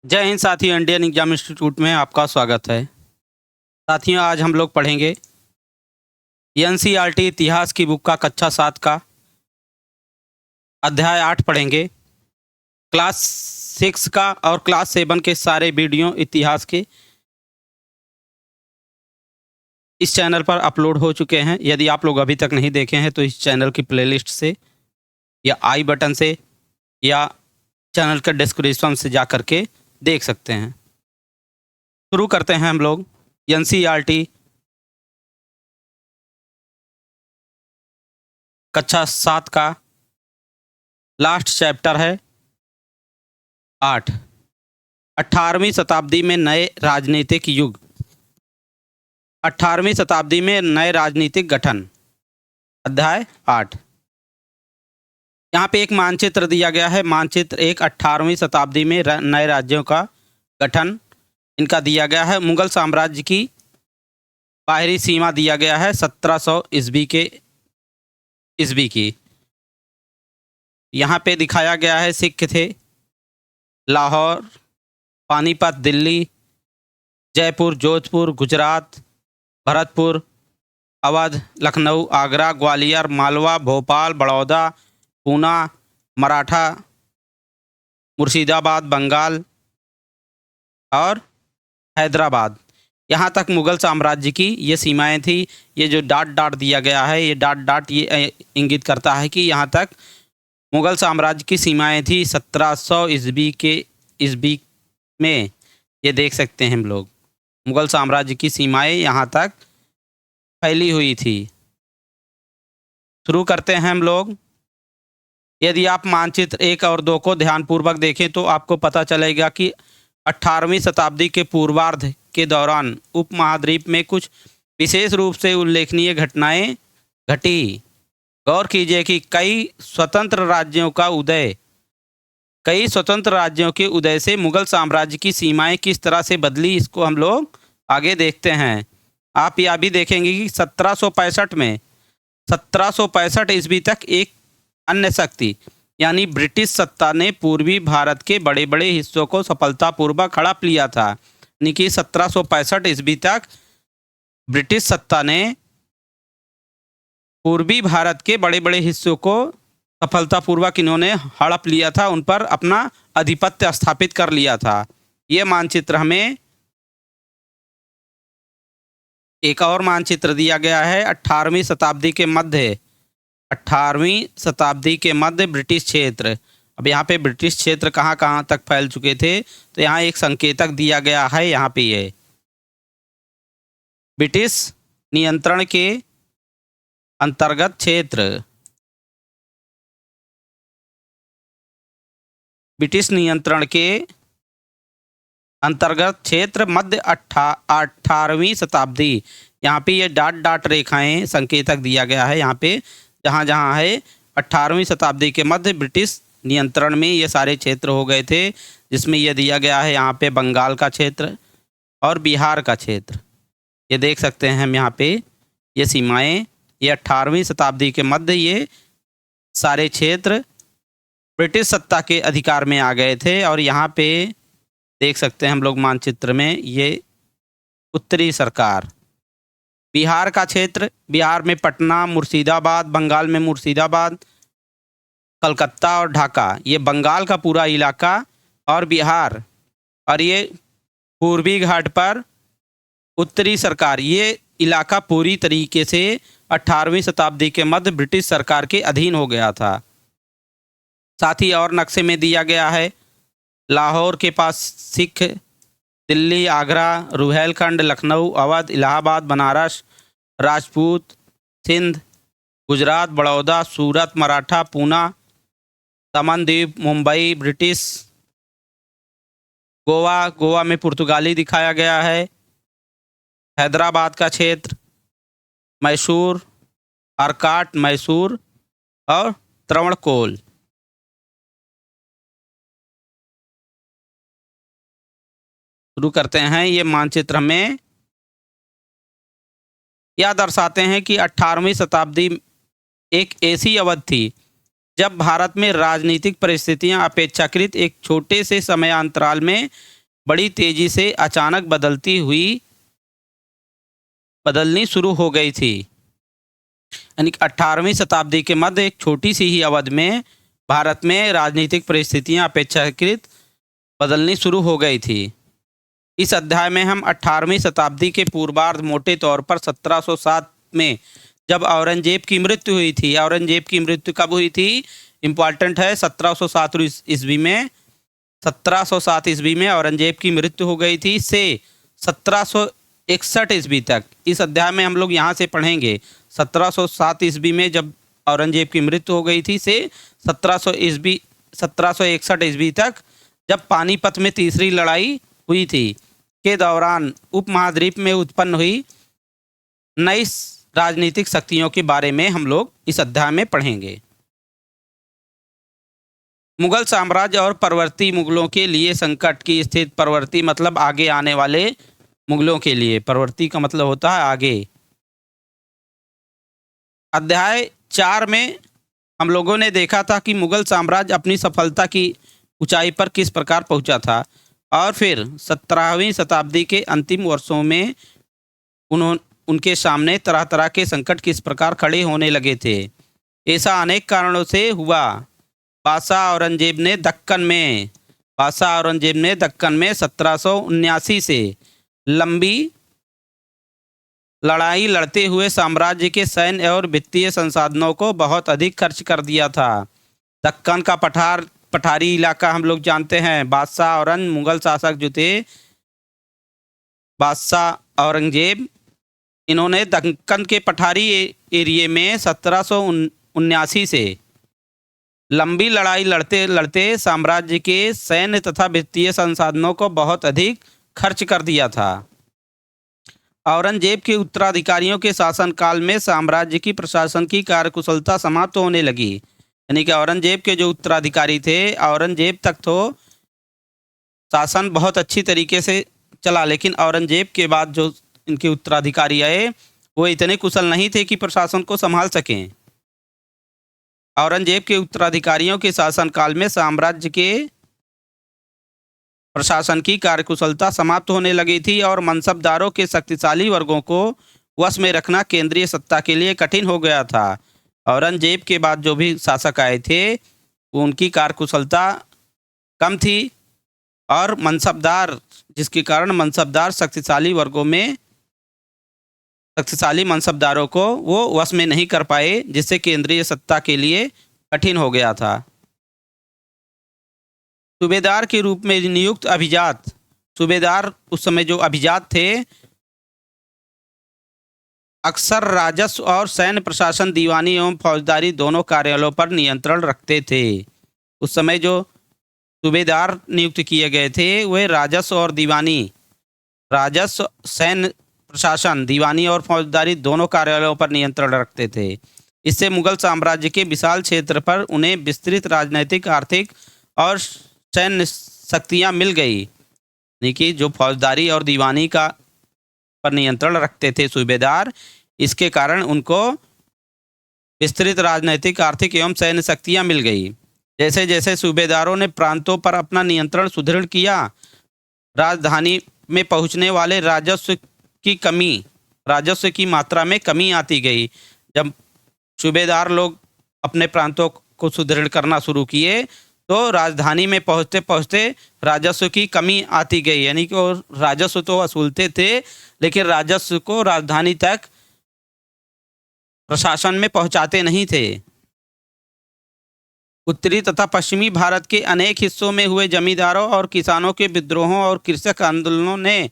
जय हिंद साथियों, Indian exam institute में आपका स्वागत है। साथियों, आज हम लोग पढ़ेंगे एनसीईआरटी इतिहास की बुक का कक्षा 7 का अध्याय 8 पढ़ेंगे। क्लास 6 का और क्लास 7 के सारे वीडियो इतिहास के इस चैनल पर अपलोड हो चुके हैं। यदि आप लोग अभी तक नहीं देखे हैं तो इस चैनल की प्लेलिस्ट से या आई बटन से या चैनल के डिस्क्रिप्शन से जा कर के देख सकते हैं। शुरू करते हैं हम लोग। एनसीईआरटी कक्षा 7 का लास्ट चैप्टर है 8। 18वीं शताब्दी में नए राजनीतिक युग। 18वीं शताब्दी में नए राजनीतिक गठन, अध्याय 8। यहाँ पे एक मानचित्र दिया गया है। मानचित्र 1 18वीं शताब्दी में नए राज्यों का गठन इनका दिया गया है। मुगल साम्राज्य की बाहरी सीमा दिया गया है 1700 ईस्वी की। यहाँ पे दिखाया गया है सिख थे लाहौर, पानीपत, दिल्ली, जयपुर, जोधपुर, गुजरात, भरतपुर, अवध, लखनऊ, आगरा, ग्वालियर, मालवा, भोपाल, बड़ौदा, पूना, मराठा, मुर्शिदाबाद, बंगाल और हैदराबाद। यहाँ तक मुगल साम्राज्य की ये सीमाएं थी। ये जो डॉट डॉट दिया गया है, ये डॉट डॉट ये इंगित करता है कि यहाँ तक मुगल साम्राज्य की सीमाएं थी 1700 ईस्वी में। ये देख सकते हैं हम लोग, मुगल साम्राज्य की सीमाएं यहाँ तक फैली हुई थी। शुरू करते हैं हम लोग। यदि आप मानचित्र 1 और 2 को ध्यानपूर्वक देखें तो आपको पता चलेगा कि 18वीं शताब्दी के पूर्वार्ध के दौरान उपमहाद्वीप में कुछ विशेष रूप से उल्लेखनीय घटनाएं घटी। गौर कीजिए कि कई स्वतंत्र राज्यों के उदय से मुगल साम्राज्य की सीमाएं किस तरह से बदली, इसको हम लोग आगे देखते हैं। आप यह भी देखेंगे कि 1765 ईस्वी तक एक अन्य शक्ति यानी ब्रिटिश सत्ता ने पूर्वी भारत के बड़े बड़े हिस्सों को सफलतापूर्वक हड़प लिया था। यानी कि 1765 ईस्वी तक ब्रिटिश सत्ता ने पूर्वी भारत के बड़े बड़े हिस्सों को सफलतापूर्वक इन्होंने हड़प लिया था, उन पर अपना आधिपत्य स्थापित कर लिया था। ये मानचित्र हमें एक और मानचित्र दिया गया है 18वीं शताब्दी के मध्य ब्रिटिश क्षेत्र। अब यहाँ पे ब्रिटिश क्षेत्र कहाँ कहाँ तक फैल चुके थे, तो यहाँ एक संकेतक दिया गया है। यहाँ पे ये ब्रिटिश नियंत्रण के अंतर्गत क्षेत्र, ब्रिटिश नियंत्रण के अंतर्गत क्षेत्र मध्य 18वीं शताब्दी। यहाँ पे ये डॉट डॉट रेखाएं संकेतक दिया गया है। यहाँ पे जहाँ जहाँ है 18वीं शताब्दी के मध्य ब्रिटिश नियंत्रण में ये सारे क्षेत्र हो गए थे, जिसमें ये दिया गया है यहाँ पे बंगाल का क्षेत्र और बिहार का क्षेत्र। ये देख सकते हैं हम यहाँ पे ये सीमाएं, ये 18वीं शताब्दी के मध्य ये सारे क्षेत्र ब्रिटिश सत्ता के अधिकार में आ गए थे। और यहाँ पे देख सकते हैं हम लोग मानचित्र में ये उत्तरी सरकार, बिहार का क्षेत्र, बिहार में पटना, मुर्शिदाबाद, बंगाल में मुर्शिदाबाद, कलकत्ता और ढाका, ये बंगाल का पूरा इलाका और बिहार, और ये पूर्वी घाट पर उत्तरी सरकार, ये इलाका पूरी तरीके से 18वीं शताब्दी के मध्य ब्रिटिश सरकार के अधीन हो गया था। साथ ही और नक्शे में दिया गया है लाहौर के पास सिख, दिल्ली, आगरा, रुहेलखंड, लखनऊ, अवध, इलाहाबाद, बनारस, राजपूत, सिंध, गुजरात, बड़ौदा, सूरत, मराठा, पूना, दमन-दीव, मुंबई, ब्रिटिश, गोवा में पुर्तगाली दिखाया गया है, हैदराबाद का क्षेत्र, मैसूर, आरकाट, मैसूर और त्रवणकोल। शुरू करते हैं। ये मानचित्र में यह दर्शाते हैं कि 18वीं शताब्दी एक ऐसी अवधि थी जब भारत में राजनीतिक परिस्थितियां अपेक्षाकृत एक छोटे से समयांतराल में बड़ी तेजी से अचानक बदलनी शुरू हो गई थी। यानी 18वीं शताब्दी के मध्य एक छोटी सी ही अवधि में भारत में राजनीतिक परिस्थितियां अपेक्षाकृत बदलनी शुरू हो गई थी। इस अध्याय में हम 18वीं शताब्दी के पूर्वार्ध मोटे तौर पर 1707 में जब औरंगजेब की मृत्यु हुई थी। औरंगजेब की मृत्यु कब हुई थी? इम्पॉर्टेंट है, 1707 ईस्वी में। 1707 ईस्वी में औरंगजेब की मृत्यु हो गई थी से 1761 ईस्वी तक। इस अध्याय में हम लोग यहाँ से पढ़ेंगे 1707 ईस्वी में जब औरंगजेब की मृत्यु हो गई थी से 1761 ईस्वी तक, जब पानीपत में तीसरी लड़ाई हुई थी, के दौरान उपमहाद्वीप में उत्पन्न हुई नई राजनीतिक शक्तियों के बारे में हम लोग इस अध्याय में पढ़ेंगे। मुगल साम्राज्य और परवर्ती मुगलों के लिए संकट की स्थिति। परवर्ती मतलब आगे आने वाले मुगलों के लिए, परवर्ती का मतलब होता है आगे। अध्याय 4 में हम लोगों ने देखा था कि मुगल साम्राज्य अपनी सफलता की ऊंचाई पर किस प्रकार पहुंचा था और फिर 17वीं शताब्दी के अंतिम वर्षों में उनके सामने तरह तरह के संकट किस प्रकार खड़े होने लगे थे। ऐसा अनेक कारणों से हुआ। बादशाह औरंगजेब ने दक्कन में 1779 से लंबी लड़ाई लड़ते हुए साम्राज्य के सैन्य और वित्तीय संसाधनों को बहुत अधिक खर्च कर दिया था। दक्कन का पठारी इलाका हम लोग जानते हैं। बादशाह औरंग मुगल शासक जो थे, बादशाह औरंगजेब, इन्होंने दक्कन के पठारी एरिए में 1779 से लंबी लड़ाई लड़ते लड़ते साम्राज्य के सैन्य तथा वित्तीय संसाधनों को बहुत अधिक खर्च कर दिया था। औरंगजेब के उत्तराधिकारियों के शासनकाल में साम्राज्य की प्रशासन की कार्यकुशलता समाप्त होने लगी। यानी कि औरंगजेब के जो उत्तराधिकारी थे, औरंगजेब तक तो शासन बहुत अच्छी तरीके से चला, लेकिन औरंगजेब के बाद जो इनके उत्तराधिकारी आए वो इतने कुशल नहीं थे कि प्रशासन को संभाल सकें। औरंगजेब के उत्तराधिकारियों के शासनकाल में साम्राज्य के प्रशासन की कार्यकुशलता समाप्त होने लगी थी और मनसबदारों के शक्तिशाली वर्गों को वश में रखना केंद्रीय सत्ता के लिए कठिन हो गया था। औरंगजेब के बाद जो भी शासक आए थे उनकी कार्यकुशलता कम थी और मनसबदार, जिसके कारण मनसबदार शक्तिशाली मनसबदारों को वो वश में नहीं कर पाए, जिससे केंद्रीय सत्ता के लिए कठिन हो गया था। सूबेदार के रूप में नियुक्त अभिजात, सूबेदार उस समय जो अभिजात थे अक्सर राजस्व और सैन्य प्रशासन, दीवानी एवं फौजदारी दोनों कार्यालयों पर नियंत्रण रखते थे। उस समय जो सूबेदार नियुक्त किए गए थे वे राजस्व और दीवानी, राजस्व, सैन्य प्रशासन, दीवानी और फौजदारी दोनों कार्यालयों पर नियंत्रण रखते थे। इससे मुगल साम्राज्य के विशाल क्षेत्र पर उन्हें विस्तृत राजनीतिक, आर्थिक और सैन्य शक्तियाँ मिल गई। यानी कि जो फौजदारी और दीवानी का पर नियंत्रण रखते थे सूबेदार, इसके कारण उनको विस्तृत राजनीतिक, आर्थिक एवं सैन्य शक्तियाँ मिल गई। जैसे जैसे सूबेदारों ने प्रांतों पर अपना नियंत्रण सुदृढ़ किया, राजधानी में पहुंचने वाले राजस्व की मात्रा में कमी आती गई। जब सूबेदार लोग अपने प्रांतों को सुदृढ़ करना शुरू किए तो राजधानी में पहुंचते पहुंचते राजस्व की कमी आती गई। यानी कि वो राजस्व तो वसूलते थे लेकिन राजस्व को राजधानी तक प्रशासन में पहुंचाते नहीं थे। उत्तरी तथा पश्चिमी भारत के अनेक हिस्सों में हुए जमींदारों और किसानों के विद्रोहों और कृषक आंदोलनों ने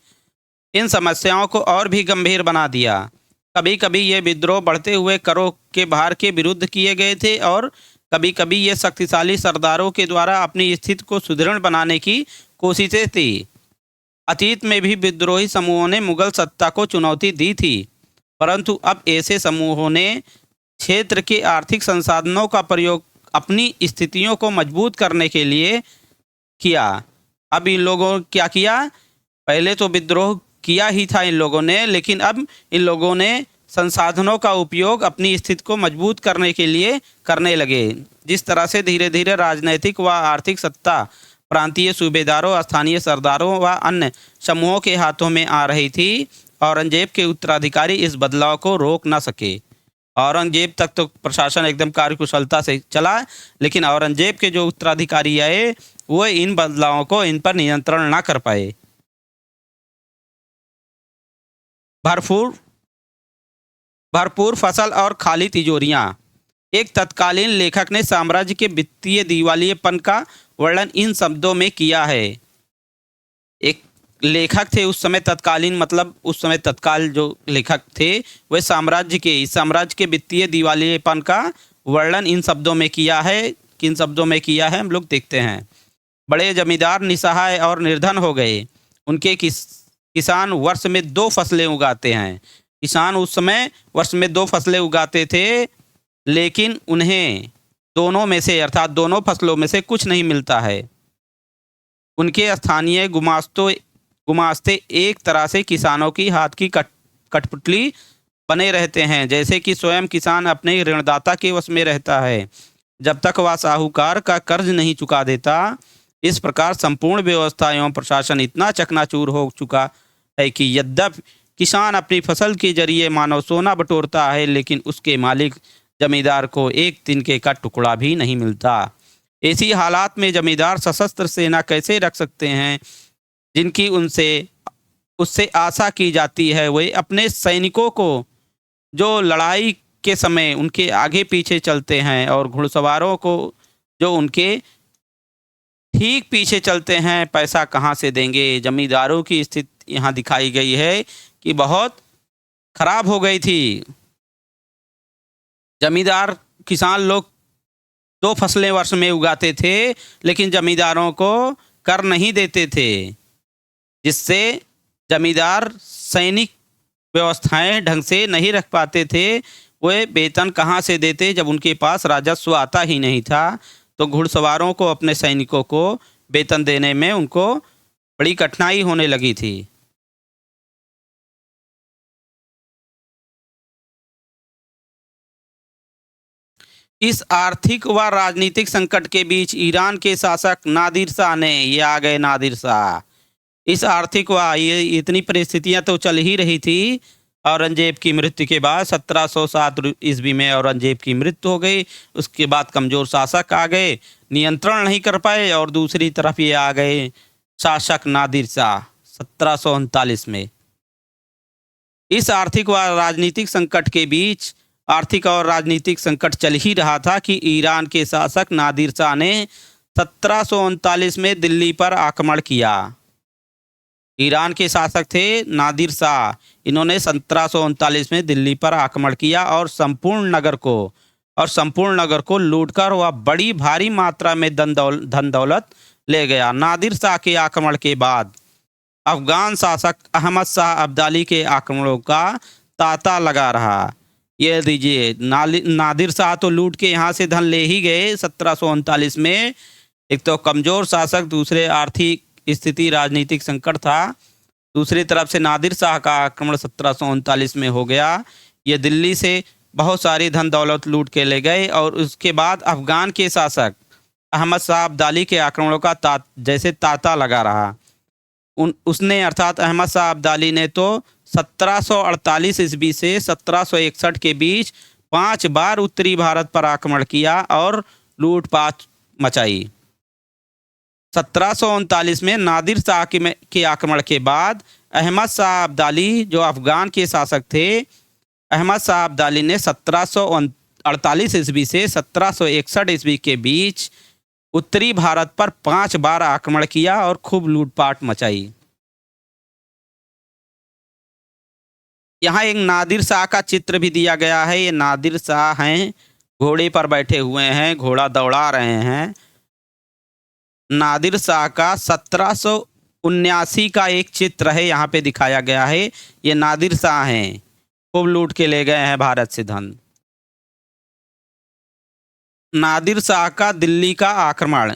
इन समस्याओं को और भी गंभीर बना दिया। कभी कभी ये विद्रोह बढ़ते हुए करों के भार के विरुद्ध किए गए थे और कभी कभी ये शक्तिशाली सरदारों के द्वारा अपनी स्थिति को सुदृढ़ बनाने की कोशिशें थी। अतीत में भी विद्रोही समूहों ने मुगल सत्ता को चुनौती दी थी, परंतु अब ऐसे समूहों ने क्षेत्र के आर्थिक संसाधनों का प्रयोग अपनी स्थितियों को मजबूत करने के लिए किया। अब इन लोगों ने क्या किया? पहले तो विद्रोह किया ही था इन लोगों ने, लेकिन अब इन लोगों ने संसाधनों का उपयोग अपनी स्थिति को मजबूत करने के लिए करने लगे। जिस तरह से धीरे धीरे राजनैतिक व आर्थिक सत्ता प्रांतीय सूबेदारों, स्थानीय सरदारों व अन्य समूहों के हाथों में आ रही थी, औरंगजेब के उत्तराधिकारी इस बदलाव को रोक न सके। औरंगजेब तक तो प्रशासन एकदम कार्यकुशलता से चला, लेकिन औरंगजेब के जो उत्तराधिकारी आए वो इन बदलावों को इन पर नियंत्रण ना कर पाए। भरपूर भरपूर फसल और खाली तिजोरियां। एक तत्कालीन लेखक ने साम्राज्य के वित्तीय दिवालियेपन का वर्णन इन शब्दों में किया है। एक लेखक थे उस समय, तत्कालीन मतलब उस समय तत्काल जो लेखक थे वह इस साम्राज्य के वित्तीय दिवालियेपन का वर्णन इन शब्दों में किया है। किन शब्दों में किया है हम लोग देखते हैं। बड़े जमींदार निसहाय और निर्धन हो गए। उनके किसान वर्ष में 2 फसलें उगाते हैं। किसान उस समय वर्ष में 2 फसलें उगाते थे, लेकिन उन्हें दोनों में से अर्थात दोनों फसलों में से कुछ नहीं मिलता है। उनके स्थानीय गुमास्ते एक तरह से किसानों की हाथ की कठपुतली बने रहते हैं, जैसे कि स्वयं किसान अपने ऋणदाता के वश में रहता है जब तक वह साहूकार का कर्ज नहीं चुका देता। इस प्रकार संपूर्ण व्यवस्था एवं प्रशासन इतना चकनाचूर हो चुका है कि यद्यपि किसान अपनी फसल के जरिए मानव सोना बटोरता है, लेकिन उसके मालिक जमींदार को एक तिनके का टुकड़ा भी नहीं मिलता। ऐसी हालात में जमींदार सशस्त्र सेना कैसे रख सकते हैं जिनकी उससे आशा की जाती है। वे अपने सैनिकों को जो लड़ाई के समय उनके आगे पीछे चलते हैं और घुड़सवारों को जो उनके ठीक पीछे चलते हैं, पैसा कहाँ से देंगे। जमींदारों की स्थिति यहाँ दिखाई गई है कि बहुत खराब हो गई थी। जमींदार किसान लोग 2 फसलें वर्ष में उगाते थे, लेकिन जमींदारों को कर नहीं देते थे, जिससे जमींदार सैनिक व्यवस्थाएं ढंग से नहीं रख पाते थे। वे वेतन कहाँ से देते जब उनके पास राजस्व आता ही नहीं था। तो घुड़सवारों को अपने सैनिकों को वेतन देने में उनको बड़ी कठिनाई होने लगी थी। इस आर्थिक व राजनीतिक संकट के बीच ईरान के शासक नादिर शाह ने, ये आ गए नादिर शाह। इस आर्थिक व ये इतनी परिस्थितियां तो चल ही रही थी। औरंगजेब की मृत्यु के बाद 1707 ईस्वी में औरंगजेब की मृत्यु हो गई। उसके बाद कमज़ोर शासक आ गए, नियंत्रण नहीं कर पाए, और दूसरी तरफ ये आ गए शासक नादिर शाह 1739 में। इस आर्थिक व राजनीतिक संकट के बीच आर्थिक और राजनीतिक संकट चल ही रहा था कि ईरान के शासक नादिर शाह ने 1739 में दिल्ली पर आक्रमण किया। ईरान के शासक थे नादिर शाह। इन्होंने 1739 में दिल्ली पर आक्रमण किया और संपूर्ण नगर को लूटकर वह बड़ी भारी मात्रा में धन दौलत ले गया। नादिर शाह के आक्रमण के बाद अफगान शासक अहमद शाह अब्दाली के आक्रमणों का तांता लगा रहा। ये दीजिए, नादिर शाह तो लूट के यहाँ से धन ले ही गए 1739 में। एक तो कमज़ोर शासक, दूसरे आर्थिक स्थिति राजनीतिक संकट था, दूसरी तरफ से नादिर शाह का आक्रमण 1739 में हो गया। ये दिल्ली से बहुत सारी धन दौलत लूट के ले गए। और उसके बाद अफगान के शासक अहमद शाह अब्दाली के आक्रमणों का जैसे तांता लगा रहा। उसने अर्थात अहमद शाह अब्दाली ने तो 1748 ईस्वी से 1761 के बीच 5 बार उत्तरी भारत पर आक्रमण किया और लूटपाट मचाई। 1739 में नादिर शाह के आक्रमण के बाद अहमद शाह अब्दाली जो अफगान के शासक थे, अहमद शाह अब्दाली ने 1748 ईस्वी से 1761 ईस्वी के बीच उत्तरी भारत पर 5 बार आक्रमण किया और खूब लूटपाट मचाई। यहाँ एक नादिर शाह का चित्र भी दिया गया है। ये नादिर शाह हैं, घोड़े पर बैठे हुए हैं, घोड़ा दौड़ा रहे हैं। नादिर शाह का 1779 का एक चित्र है, यहाँ पे दिखाया गया है। ये नादिर शाह हैं, खूब लूट के ले गए हैं भारत से धन। नादिर शाह का दिल्ली का आक्रमण।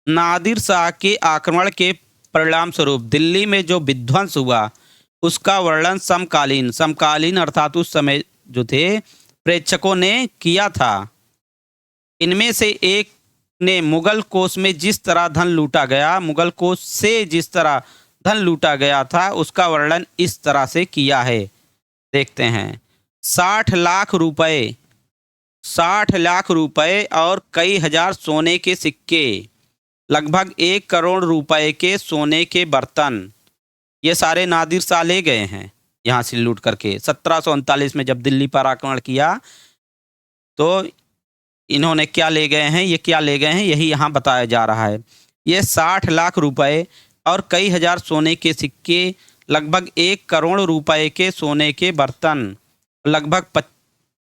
नादिर शाह के आक्रमण के परिणाम स्वरूप दिल्ली में जो विध्वंस हुआ उसका वर्णन समकालीन समकालीन अर्थात उस समय जो थे प्रेक्षकों ने किया था। इनमें से एक ने मुगल कोष में जिस तरह धन लूटा गया, मुगल कोष से जिस तरह धन लूटा गया था, उसका वर्णन इस तरह से किया है। देखते हैं। 60 लाख रुपए 60 लाख रुपए और कई हजार सोने के सिक्के, लगभग 1 करोड़ रुपए के सोने के बर्तन, ये सारे नादिर शाह ले गए हैं यहाँ से लूट करके। 1739 में जब दिल्ली पर आक्रमण किया तो इन्होंने क्या ले गए हैं, ये क्या ले गए हैं, यही यहाँ बताया जा रहा है। ये 60 लाख रुपए और कई हजार सोने के सिक्के, लगभग 1 करोड़ रुपए के सोने के बर्तन, लगभग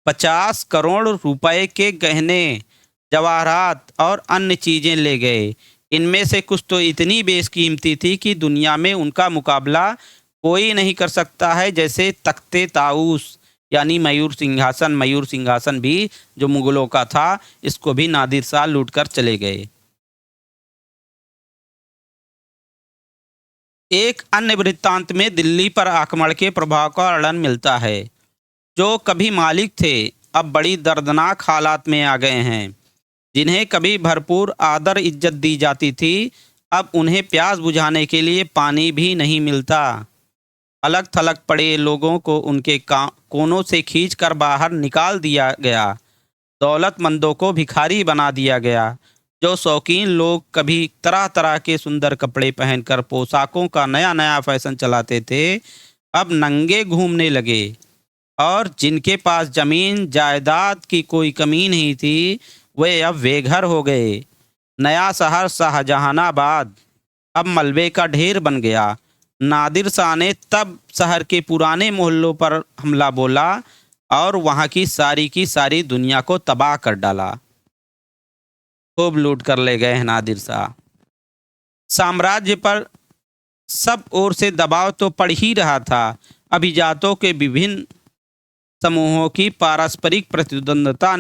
50 करोड़ रुपए के गहने, जवाहरात और अन्य चीज़ें ले गए। इनमें से कुछ तो इतनी बेशकीमती थी कि दुनिया में उनका मुकाबला कोई नहीं कर सकता है, जैसे तख्ते ताऊस यानी मयूर सिंहासन भी जो मुगलों का था, इसको भी नादिर शाह लूट कर चले गए। एक अन्य वृत्तांत में दिल्ली पर आक्रमण के प्रभाव का वर्णन मिलता है। जो कभी मालिक थे अब बड़ी दर्दनाक हालात में आ गए हैं। जिन्हें कभी भरपूर आदर इज्जत दी जाती थी, अब उन्हें प्यास बुझाने के लिए पानी भी नहीं मिलता। अलग थलग पड़े लोगों को उनके कोनों से खींचकर बाहर निकाल दिया गया। दौलतमंदों को भिखारी बना दिया गया। जो शौकीन लोग कभी तरह तरह के सुंदर कपड़े पहनकर पोशाकों का नया नया फैशन चलाते थे, अब नंगे घूमने लगे। और जिनके पास जमीन जायदाद की कोई कमी नहीं थी, वे अब बेघर हो गए। नया शहर शाहजहानाबाद अब मलबे का ढेर बन गया। नादिर शाह ने तब शहर के पुराने मोहल्लों पर हमला बोला और वहाँ की सारी दुनिया को तबाह कर डाला। खूब लूट कर ले गए हैं नादिर शाह। साम्राज्य पर सब ओर से दबाव तो पड़ ही रहा था। अभिजातों के विभिन्न समूहों की पारस्परिक प्रतिद्वंदता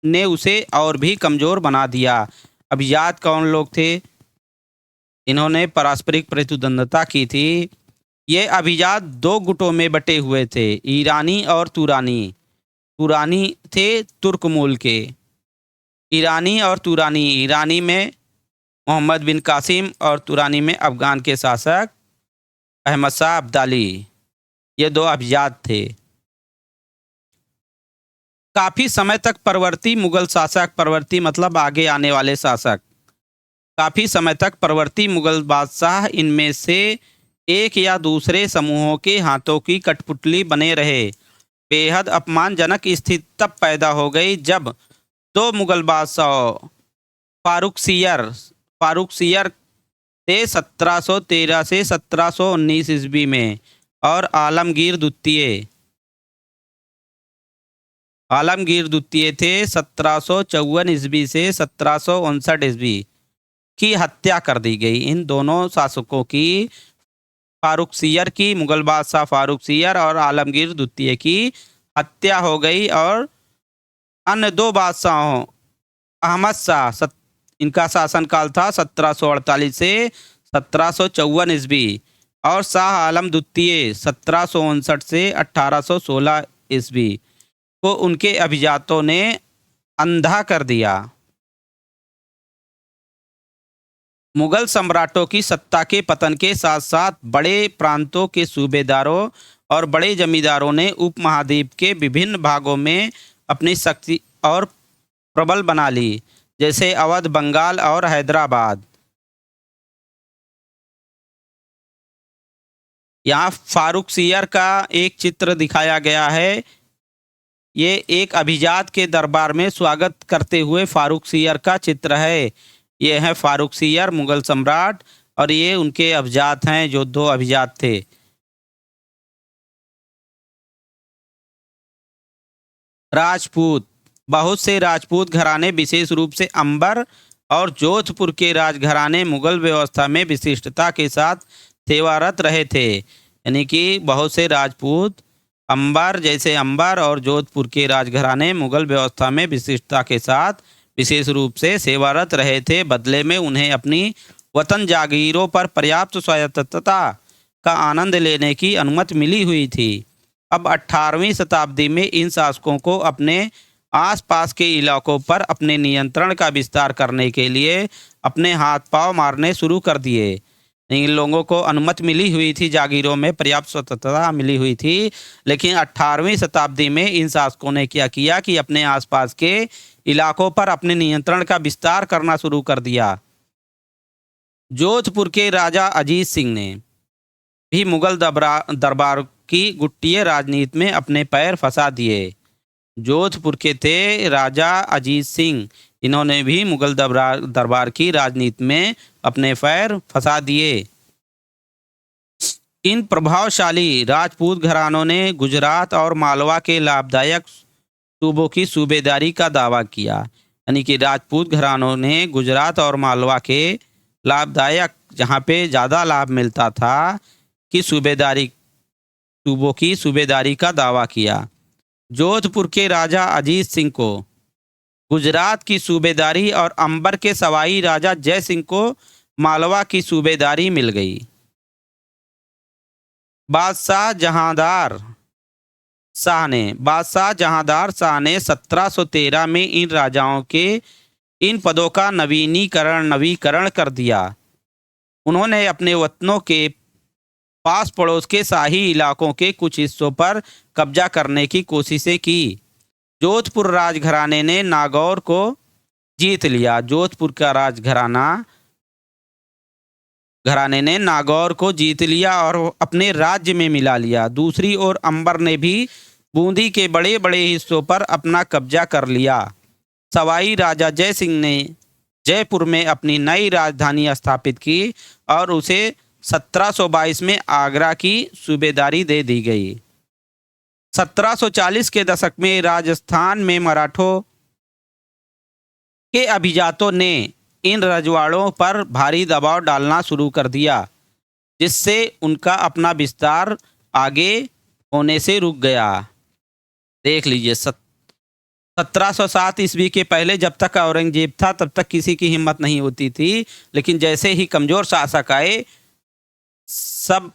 ने उसे और भी कमजोर बना दिया। अभिजात कौन लोग थे? इन्होंने पारस्परिक प्रतिद्वंदता की थी। ये अभिजात 2 गुटों में बटे हुए थे, ईरानी और तुरानी। तुरानी थे तुर्क मूल के। ईरानी और तुरानी, ईरानी में मोहम्मद बिन कासिम और तुरानी में अफगान के शासक अहमद शाह अब्दाली, ये 2 अभिजात थे। काफी समय तक परवर्ती मुगल शासक, परवर्ती मतलब आगे आने वाले शासक, काफी समय तक परवर्ती मुगल बादशाह इनमें से एक या दूसरे समूहों के हाथों की कठपुतली बने रहे। बेहद अपमानजनक स्थिति तब पैदा हो गई जब 2 मुगल बादशाह फारूक सियर थे 1713 से 1719 ईस्वी में, और आलमगीर द्वितीय थे 1754 ईस्वी से 1759 ईस्वी की हत्या कर दी गई। इन दोनों शासकों की, फारूक सियर की, मुगल बादशाह फारूक सियर और आलमगीर द्वितीय की हत्या हो गई। और अन्य 2 बादशाहों अहमद शाह, इनका शासनकाल था 1748 से 1754 ईस्वी, और शाह आलम द्वितीय 1759 से 1816 ईस्वी को उनके अभिजातों ने अंधा कर दिया। मुगल सम्राटों की सत्ता के पतन के साथ साथ बड़े प्रांतों के सूबेदारों और बड़े जमींदारों ने उपमहाद्वीप के विभिन्न भागों में अपनी शक्ति और प्रबल बना ली, जैसे अवध, बंगाल और हैदराबाद। यहाँ फारूक सियर का एक चित्र दिखाया गया है। ये एक अभिजात के दरबार में स्वागत करते हुए फारूक सियर का चित्र है। ये है फारूक सियर, मुगल सम्राट, और ये उनके अभिजात हैं जो 2 अभिजात थे। राजपूत, बहुत से राजपूत घराने, विशेष रूप से अंबर और जोधपुर के राजघराने मुगल व्यवस्था में विशिष्टता के साथ सेवारत रहे थे। यानी कि बहुत से राजपूत अंबर और जोधपुर के राजघराने मुगल व्यवस्था में विशिष्टता के साथ विशेष रूप से सेवारत रहे थे। बदले में उन्हें अपनी वतन जागीरों पर पर्याप्त स्वायत्तता का आनंद लेने की अनुमति मिली हुई थी। अब 18वीं शताब्दी में इन शासकों को अपने आसपास के इलाकों पर अपने नियंत्रण का विस्तार करने के लिए अपने हाथ पांव मारने शुरू कर दिए। इन लोगों को अनुमति मिली हुई थी, जागीरों में पर्याप्त स्वतंत्रता मिली हुई थी, लेकिन 18वीं शताब्दी में इन शासकों ने क्या किया कि अपने आसपास के इलाकों पर अपने नियंत्रण का विस्तार करना शुरू कर दिया। जोधपुर के राजा अजीत सिंह ने भी मुगल दरबार की गुट्टिये राजनीति में अपने पैर फंसा दिए। जोधपुर के थे राजा अजीत सिंह, इन्होंने भी मुगल दरबार की राजनीति में अपने पैर फंसा दिए। इन प्रभावशाली राजपूत घरानों ने गुजरात और मालवा के लाभदायक सूबों की सूबेदारी का दावा किया। यानी कि राजपूत घरानों ने गुजरात और मालवा के लाभदायक, जहाँ पे ज़्यादा लाभ मिलता था, की सूबों की सूबेदारी का दावा किया। जोधपुर के राजा अजीत सिंह को गुजरात की सूबेदारी और अंबर के सवाई राजा जय सिंह को मालवा की सूबेदारी मिल गई। बादशाह जहांदार शाह ने 1713 में इन राजाओं के इन पदों का नवीकरण कर दिया। उन्होंने अपने वतनों के पास पड़ोस के शाही इलाकों के कुछ हिस्सों पर कब्जा करने की कोशिशें की। जोधपुर राजघराने ने नागौर को जीत लिया। जोधपुर का घराने ने नागौर को जीत लिया और अपने राज्य में मिला लिया। दूसरी ओर अंबर ने भी बूंदी के बड़े बड़े हिस्सों पर अपना कब्जा कर लिया। सवाई राजा जय सिंह ने जयपुर में अपनी नई राजधानी स्थापित की और उसे 1722 में आगरा की सूबेदारी दे दी गई। 1740 के दशक में राजस्थान में मराठों के अभिजातों ने इन रजवाड़ों पर भारी दबाव डालना शुरू कर दिया, जिससे उनका अपना विस्तार आगे होने से रुक गया। देख लीजिए, 1707 ईस्वी के पहले जब तक औरंगजेब था तब तक किसी की हिम्मत नहीं होती थी, लेकिन जैसे ही कमजोर शासक आए सब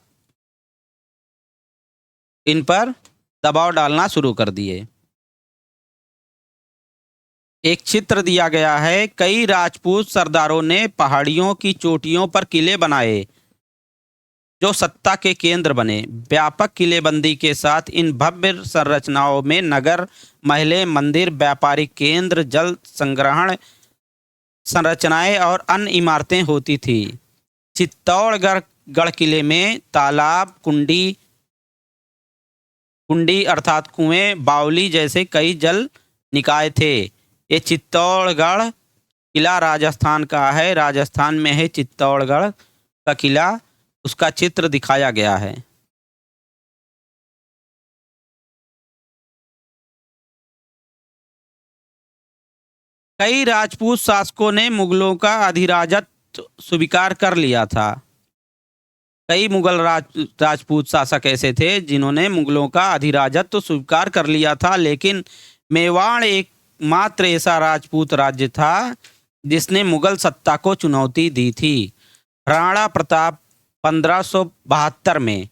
इन पर दबाव डालना शुरू कर दिए। एक चित्र दिया गया है। कई राजपूत सरदारों ने पहाड़ियों की चोटियों पर किले बनाए जो सत्ता के केंद्र बने। व्यापक किलेबंदी के साथ इन भव्य संरचनाओं में नगर, महलें, मंदिर, व्यापारिक केंद्र, जल संग्रहण संरचनाएं और अन्य इमारतें होती थी। चित्तौड़गढ़ किले में तालाब, कुंडी अर्थात कुएं, बावली जैसे कई जल निकाय थे। ये चित्तौड़गढ़ किला राजस्थान का है। राजस्थान में है चित्तौड़गढ़ का किला, उसका चित्र दिखाया गया है। कई राजपूत शासकों ने मुगलों का अधिराजत्व स्वीकार कर लिया था। कई मुगल राजपूत शासक ऐसे थे जिन्होंने मुगलों का अधिराजत्व स्वीकार कर लिया था, लेकिन मेवाड़ एकमात्र ऐसा राजपूत राज्य था जिसने मुगल सत्ता को चुनौती दी थी। राणा प्रताप 1572 में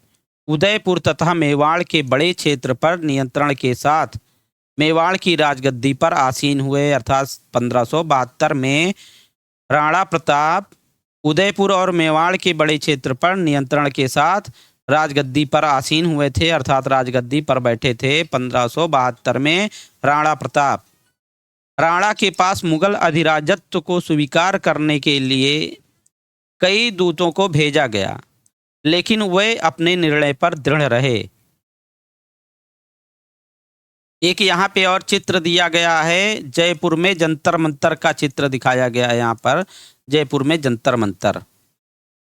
उदयपुर तथा मेवाड़ के बड़े क्षेत्र पर नियंत्रण के साथ मेवाड़ की राजगद्दी पर आसीन हुए। अर्थात 1572 में राणा प्रताप उदयपुर और मेवाड़ के बड़े क्षेत्र पर नियंत्रण के साथ राजगद्दी पर आसीन हुए थे, अर्थात राजगद्दी पर बैठे थे 1572 में राणा प्रताप। राणा के पास मुगल अधिराजत्व को स्वीकार करने के लिए कई दूतों को भेजा गया, लेकिन वे अपने निर्णय पर दृढ़ रहे। एक यहाँ पे और चित्र दिया गया है। जयपुर में जंतर मंतर का चित्र दिखाया गया है। यहाँ पर जयपुर में जंतर मंतर।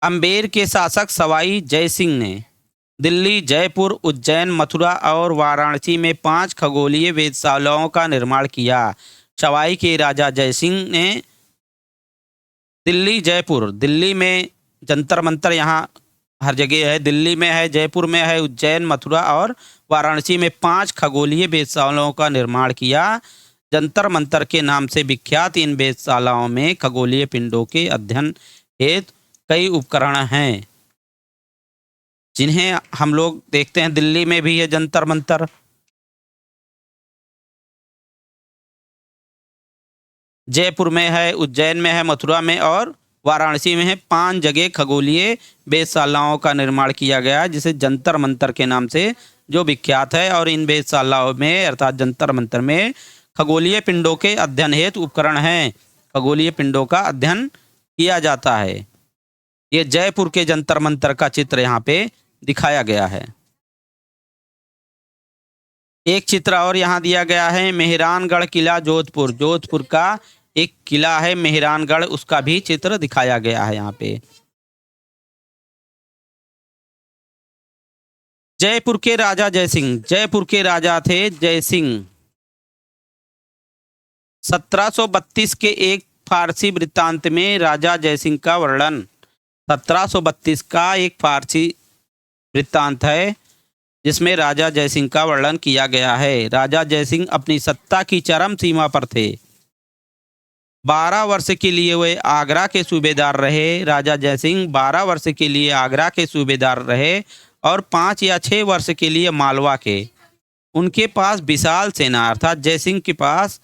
अम्बेर के शासक सवाई जय सिंह ने दिल्ली, जयपुर, उज्जैन, मथुरा और वाराणसी में 5 खगोलीय वेधशालाओं का निर्माण किया। सवाई के राजा जय सिंह ने दिल्ली में जंतर मंतर यहाँ हर जगह है। दिल्ली में है, जयपुर में है, उज्जैन, मथुरा और वाराणसी में 5 खगोलीय वेधशालाओं का निर्माण किया। जंतर मंतर के नाम से विख्यात इन वेधशालाओं में खगोलीय पिंडों के अध्ययन हेतु कई उपकरण हैं। जिन्हें हम लोग देखते हैं दिल्ली में भी है जंतर मंतर, जयपुर में है, उज्जैन में है, मथुरा में और वाराणसी में है। 5 जगह खगोलीय वेधशालाओं का निर्माण किया गया है, जिसे जंतर मंतर के नाम से जो विख्यात है। और इन वेधशालाओं में अर्थात जंतर मंतर में खगोलीय पिंडों के अध्ययन हेतु उपकरण हैं। खगोलीय पिंडों का अध्ययन किया जाता है। ये जयपुर के जंतर मंतर का चित्र यहाँ पे दिखाया गया है। एक चित्र और यहाँ दिया गया है, मेहरानगढ़ किला जोधपुर। जोधपुर का एक किला है मेहरानगढ़, उसका भी चित्र दिखाया गया है यहाँ पे। जयपुर के राजा जयसिंह। जयपुर के राजा थे जयसिंह। 1732 के एक फारसी वृत्तांत में राजा जयसिंह का वर्णन। 1732 का एक फारसी वृत्तांत है जिसमें राजा जयसिंह का वर्णन किया गया है। राजा जयसिंह अपनी सत्ता की चरम सीमा पर थे। 12 वर्ष के लिए वे आगरा के सूबेदार रहे। राजा जयसिंह 12 वर्ष के लिए आगरा के सूबेदार रहे और 5 या 6 वर्ष के लिए मालवा के। उनके पास विशाल सेना अर्थात जयसिंह के पास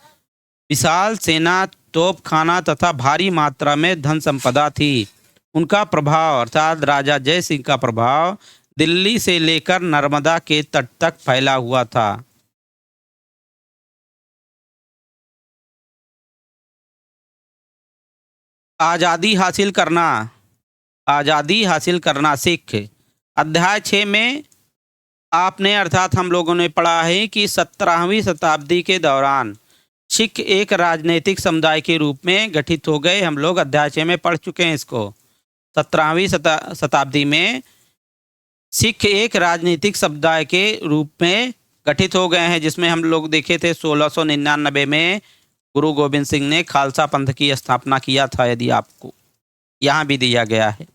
विशाल सेना, तोपखाना तथा भारी मात्रा में धन संपदा थी। उनका प्रभाव अर्थात राजा जयसिंह का प्रभाव दिल्ली से लेकर नर्मदा के तट तक फैला हुआ था। आज़ादी हासिल करना। आज़ादी हासिल करना सिख। अध्याय 6 में आपने अर्थात हम लोगों ने पढ़ा है कि 17वीं शताब्दी के दौरान सिख एक राजनीतिक समुदाय के रूप में गठित हो गए। हम लोग अध्याय 6 में पढ़ चुके हैं इसको। 17वीं शताब्दी में सिख एक राजनीतिक समुदाय के रूप में गठित हो गए हैं, जिसमें हम लोग देखे थे 1699 में गुरु गोविंद सिंह ने खालसा पंथ की स्थापना किया था, यदि आपको यहाँ भी दिया गया है।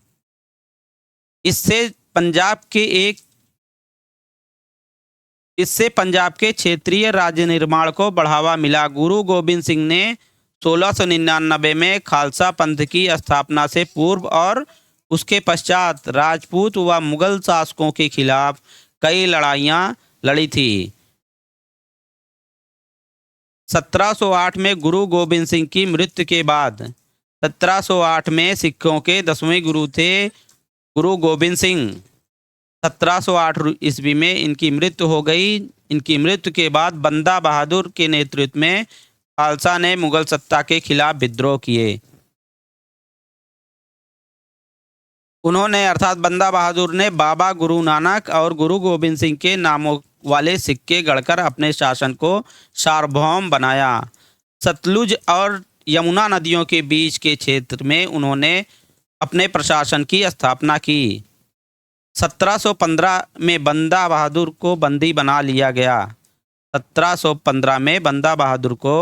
इससे पंजाब के क्षेत्रीय राज्य निर्माण को बढ़ावा मिला। गुरु गोविंद सिंह ने 1699 में खालसा पंथ की स्थापना से पूर्व और उसके पश्चात राजपूत व मुगल शासकों के खिलाफ कई लड़ाइयाँ लड़ी थी। 1708 में गुरु गोविंद सिंह की मृत्यु के बाद 1708 में सिखों के 10वें गुरु थे गुरु गोविंद सिंह। 1708 ईस्वी में इनकी मृत्यु हो गई। इनकी मृत्यु के बाद बंदा बहादुर के नेतृत्व में खालसा ने मुगल सत्ता के खिलाफ विद्रोह किए। उन्होंने अर्थात बंदा बहादुर ने बाबा गुरु नानक और गुरु गोविंद सिंह के नामों वाले सिक्के गढ़कर अपने शासन को सार्वभौम बनाया। सतलुज और यमुना नदियों के बीच के क्षेत्र में उन्होंने अपने प्रशासन की स्थापना की। 1715 में बंदा बहादुर को बंदी बना लिया गया। 1715 में बंदा बहादुर को,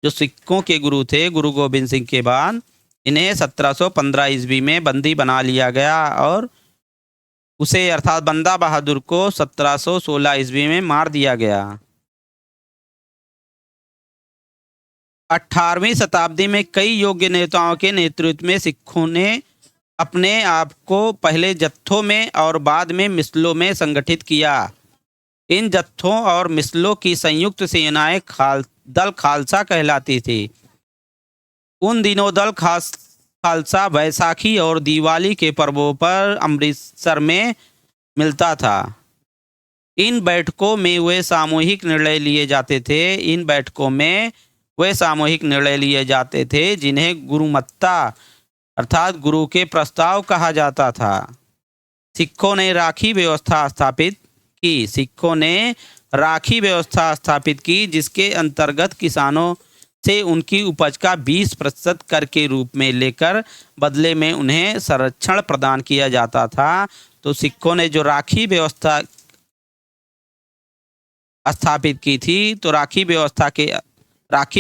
जो सिखों के गुरु थे गुरु गोविंद सिंह के बाद, इन्हें 1715 ईस्वी में बंदी बना लिया गया और उसे अर्थात बंदा बहादुर को 1716 ईस्वी में मार दिया गया। 18वीं शताब्दी में कई योग्य नेताओं के नेतृत्व में सिखों ने अपने आप को पहले जत्थों में और बाद में मिसलों में संगठित किया। इन जत्थों और मिसलों की संयुक्त सेनाएं दल खालसा कहलाती थी। उन दिनों दल खालसा बैसाखी और दिवाली के पर्वों पर अमृतसर में मिलता था। इन बैठकों में वे सामूहिक निर्णय लिए जाते थे जिन्हें गुरुमत्ता अर्थात गुरु के प्रस्ताव कहा जाता था। सिखों ने राखी व्यवस्था स्थापित की जिसके अंतर्गत किसानों से उनकी उपज का 20% कर के रूप में लेकर बदले में उन्हें संरक्षण प्रदान किया जाता था। तो सिखों ने जो राखी व्यवस्था स्थापित की थी, तो राखी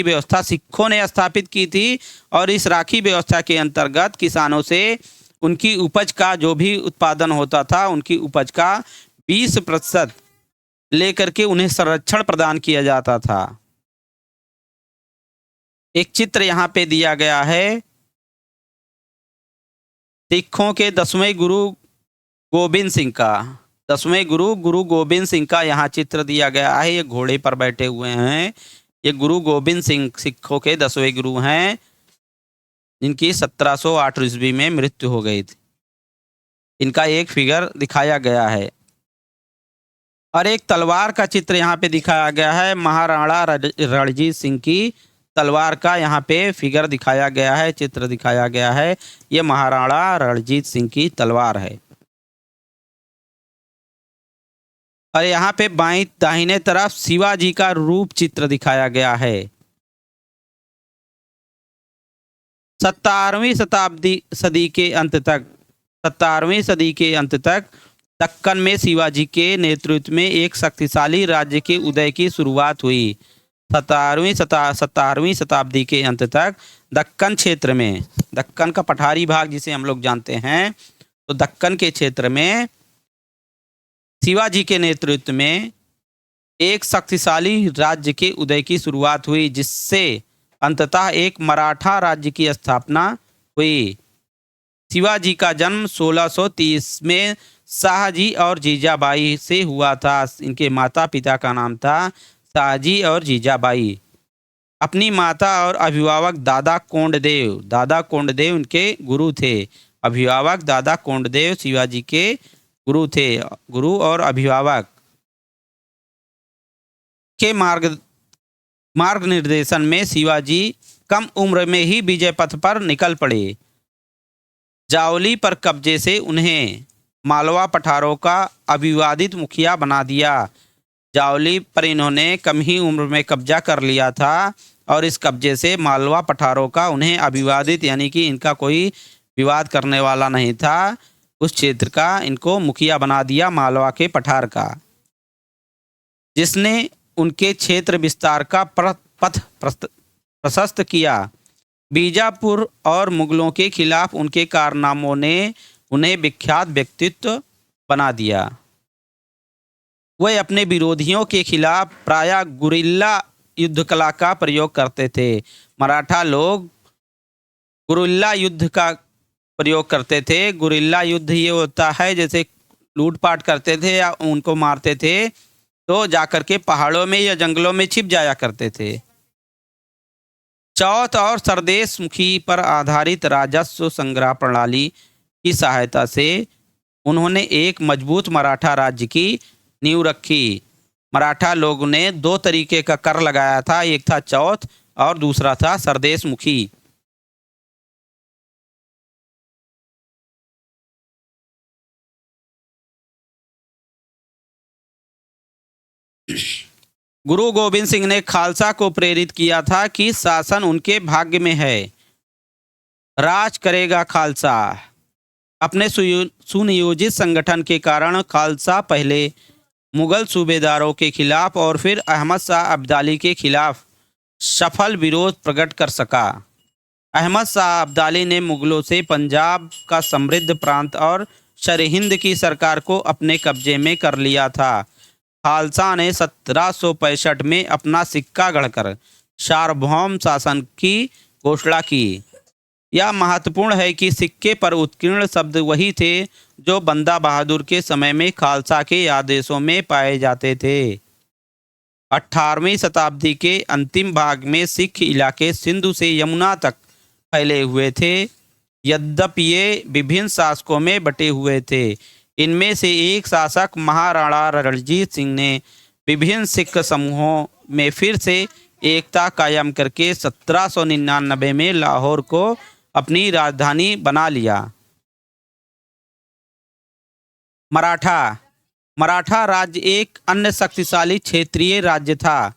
व्यवस्था सिखों ने स्थापित की थी और इस राखी व्यवस्था के अंतर्गत किसानों से उनकी उपज का जो भी उत्पादन होता था, उनकी उपज का 20% लेकर के उन्हें संरक्षण प्रदान किया जाता था। एक चित्र यहाँ पे दिया गया है। सिखों के 10वें गुरु गोविंद सिंह का, 10वें गुरु गुरु गोविंद सिंह का यहाँ चित्र दिया गया है। ये घोड़े पर बैठे हुए हैं। ये गुरु गोविंद सिंह सिखों के 10वें गुरु हैं, जिनकी 1708 ईस्वी में मृत्यु हो गई थी। इनका एक फिगर दिखाया गया है और एक तलवार का चित्र यहाँ पे दिखाया गया है। महाराणा रणजीत सिंह की तलवार का यहाँ पे फिगर दिखाया गया है, चित्र दिखाया गया है। ये महाराणा रणजीत सिंह की तलवार है। और यहाँ पे बाईं दाहिने तरफ शिवाजी का रूप चित्र दिखाया गया है। 17वीं सदी के अंत तक दक्कन में शिवाजी के नेतृत्व में एक शक्तिशाली राज्य के उदय की शुरुआत हुई। 17वीं शताब्दी के अंत तक दक्कन क्षेत्र में, दक्कन का पठारी भाग जिसे हम लोग जानते हैं, तो दक्कन के क्षेत्र में शिवाजी के नेतृत्व में एक शक्तिशाली राज्य के उदय की शुरुआत हुई, जिससे अंततः एक मराठा राज्य की स्थापना हुई। शिवाजी का जन्म 1630 में शाहजी और जीजाबाई से हुआ था। इनके माता पिता का नाम था शाहजी और जीजाबाई। अपनी माता और अभिभावक दादा कोंडदेव इनके गुरु थे। अभिभावक दादा कोंडदेव शिवाजी के गुरु थे। गुरु और अभिभावक के मार्ग निर्देशन में शिवाजी कम उम्र में ही विजय पथ पर निकल पड़े। जावली पर कब्जे से उन्हें मालवा पठारों का अविवादित मुखिया बना दिया। जावली पर इन्होंने कम ही उम्र में कब्जा कर लिया था और इस कब्जे से मालवा पठारों का उन्हें अविवादित, यानी कि इनका कोई विवाद करने वाला नहीं था, उस क्षेत्र का इनको मुखिया बना दिया, मालवा के पठार का, जिसने उनके क्षेत्र विस्तार का पथ प्रशस्त किया। बीजापुर और मुगलों के खिलाफ उनके कारनामों ने उन्हें विख्यात व्यक्तित्व बना दिया। वह अपने विरोधियों के खिलाफ प्रायः गुरिल्ला युद्ध कला का प्रयोग करते थे। मराठा लोग गुरिल्ला युद्ध का प्रयोग करते थे। गुरिल्ला युद्ध ये होता है जैसे लूटपाट करते थे या उनको मारते थे तो जाकर के पहाड़ों में या जंगलों में छिप जाया करते थे। चौथ और सरदेश मुखी पर आधारित राजस्व संग्रह प्रणाली की सहायता से उन्होंने एक मजबूत मराठा राज्य की नींव रखी। मराठा लोगों ने 2 तरीके का कर लगाया था, एक था चौथ और दूसरा था सरदेश मुखी। गुरु गोविंद सिंह ने खालसा को प्रेरित किया था कि शासन उनके भाग्य में है, राज करेगा खालसा। अपने सुनियोजित संगठन के कारण खालसा पहले मुगल सूबेदारों के खिलाफ और फिर अहमद शाह अब्दाली के खिलाफ सफल विरोध प्रकट कर सका। अहमद शाह अब्दाली ने मुगलों से पंजाब का समृद्ध प्रांत और सरहिंद की सरकार को अपने कब्जे में कर लिया था। खालसा ने 1765 में अपना सिक्का गढ़कर सार्वभौम शासन की घोषणा की। यह महत्वपूर्ण है कि सिक्के पर उत्कीर्ण शब्द वही थे जो बंदा बहादुर के समय में खालसा के आदेशों में पाए जाते थे। 18वीं शताब्दी के अंतिम भाग में सिख इलाके सिंधु से यमुना तक फैले हुए थे। यद्यपि ये विभिन्न शासकों में बटे हुए थे। इनमें से एक शासक महाराणा रणजीत सिंह ने विभिन्न सिख समूहों में फिर से एकता कायम करके 1799 में लाहौर को अपनी राजधानी बना लिया। मराठा राज्य एक अन्य शक्तिशाली क्षेत्रीय राज्य था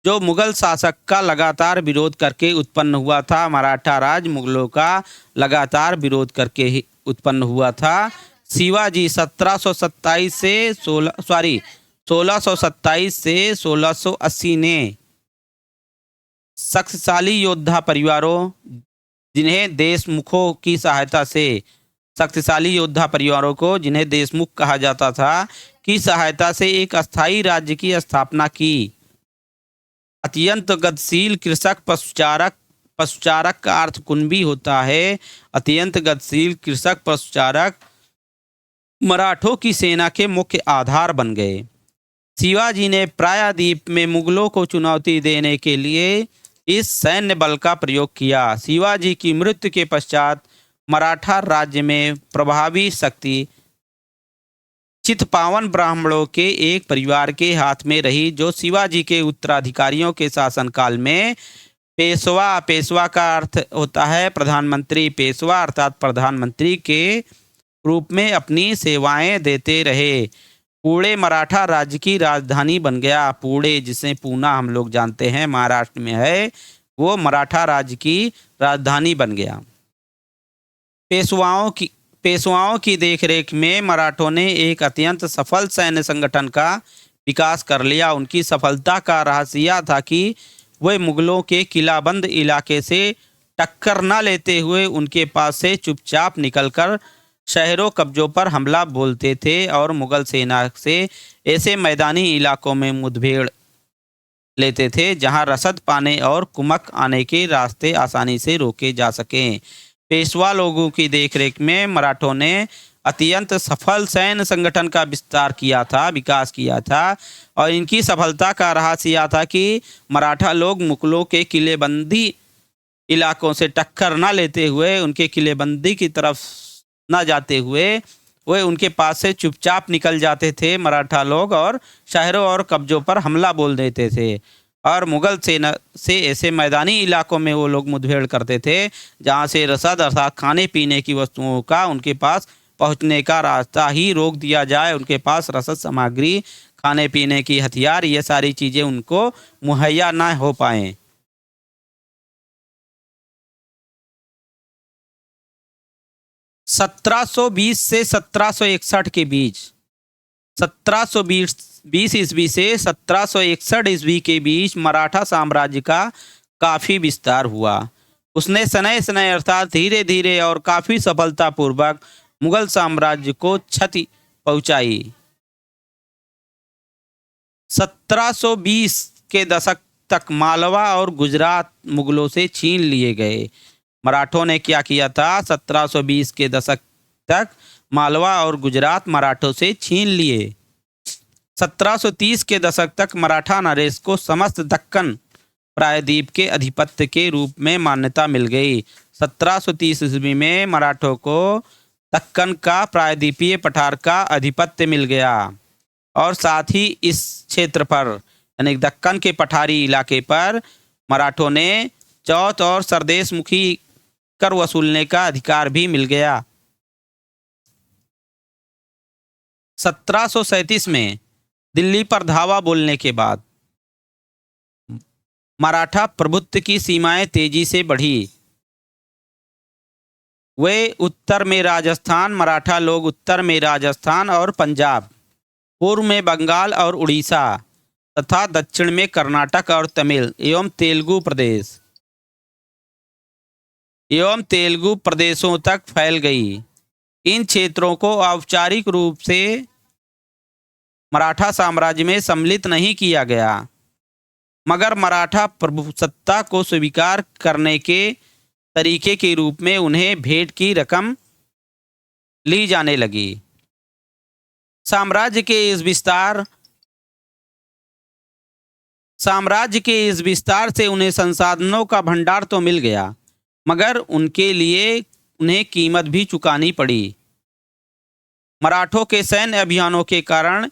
जो मुगल शासक का लगातार विरोध करके उत्पन्न हुआ था। मराठा राज्य मुगलों का लगातार विरोध करके ही उत्पन्न हुआ था। शिवाजी 1627 से 1680 ने शक्तिशाली योद्धा परिवारों जिन्हें देशमुखों की सहायता से, शक्तिशाली योद्धा परिवारों को जिन्हें देशमुख कहा जाता था, की सहायता से एक अस्थायी राज्य की स्थापना की। अत्यंत गतिशील कृषक पशुचारक का अर्थ कुंभी होता है। अत्यंत गतिशील कृषक पशुचारक मराठों की सेना के मुख्य आधार बन गए। शिवाजी ने प्रायद्वीप में मुगलों को चुनौती देने के लिए इस सैन्य बल का प्रयोग किया। शिवाजी की मृत्यु के पश्चात मराठा राज्य में प्रभावी शक्ति चित्पावन ब्राह्मणों के एक परिवार के हाथ में रही, जो शिवाजी के उत्तराधिकारियों के शासनकाल में पेशवा का अर्थ होता है प्रधानमंत्री, पेशवा अर्थात प्रधानमंत्री के रूप में अपनी सेवाएं देते रहे। पुणे मराठा राज्य की राजधानी बन गया। पुणे, जिसे पूना हम लोग जानते हैं महाराष्ट्र में है, वो मराठा राज्य की राजधानी बन गया। पेशवाओं की देखरेख में मराठों ने एक अत्यंत सफल सैन्य संगठन का विकास कर लिया। उनकी सफलता का रहस्य यह था कि वे मुगलों के किलाबंद इलाके से टक्कर न लेते हुए उनके पास से चुपचाप निकलकर शहरों कब्जों पर हमला बोलते थे और मुगल सेना से ऐसे मैदानी इलाकों में मुठभेड़ लेते थे जहां रसद पाने और कुमक आने के रास्ते आसानी से रोके जा सकें। पेशवा लोगों की देखरेख में मराठों ने अत्यंत सफल सैन्य संगठन का विकास किया था और इनकी सफलता का रहस्य यह था कि मराठा लोग मुगलों के किलेबंदी इलाकों से टक्कर न लेते हुए, उनके किलेबंदी की तरफ न जाते हुए वे उनके पास से चुपचाप निकल जाते थे मराठा लोग और शहरों और कब्जों पर हमला बोल देते थे और मुगल सेना से ऐसे मैदानी इलाकों में वो लोग मुठभेड़ करते थे जहां से रसद अर्थात खाने पीने की वस्तुओं का उनके पास पहुंचने का रास्ता ही रोक दिया जाए। उनके पास रसद सामग्री, खाने पीने की हथियार, ये सारी चीज़ें उनको मुहैया ना हो पाएँ। (1720 से 1761 के बीच 1720 ईस्वी से 1761 ईस्वी के बीच मराठा साम्राज्य का काफ़ी विस्तार हुआ। उसने सनय सनय अर्थात धीरे धीरे और काफ़ी सफलतापूर्वक मुगल साम्राज्य को क्षति पहुंचाई। 1720 के दशक तक मालवा और गुजरात मुगलों से छीन लिए गए। मराठों ने क्या किया था? 1720 के दशक तक मालवा और गुजरात मराठों से छीन लिए। 1730 के दशक तक मराठा नरेश को समस्त दक्कन प्रायद्वीप के अधिपत्य के रूप में मान्यता मिल गई। 1730 ईस्वी में मराठों को दक्कन का प्रायद्वीपीय पठार का अधिपत्य मिल गया और साथ ही इस क्षेत्र पर यानी दक्कन के पठारी इलाके पर मराठों ने चौथ और सरदेश मुखी कर वसूलने का अधिकार भी मिल गया। 1737 में दिल्ली पर धावा बोलने के बाद मराठा प्रभुत्व की सीमाएं तेजी से बढ़ी। वे उत्तर में राजस्थान, मराठा लोग उत्तर में राजस्थान और पंजाब, पूर्व में बंगाल और उड़ीसा तथा दक्षिण में कर्नाटक और तमिल एवं तेलुगु प्रदेशों तक फैल गई। इन क्षेत्रों को औपचारिक रूप से मराठा साम्राज्य में सम्मिलित नहीं किया गया, मगर मराठा प्रभुसत्ता को स्वीकार करने के तरीके के रूप में उन्हें भेंट की रकम ली जाने लगी। साम्राज्य के इस विस्तार से उन्हें संसाधनों का भंडार तो मिल गया, मगर उनके लिए उन्हें कीमत भी चुकानी पड़ी। मराठों के सैन्य अभियानों के कारण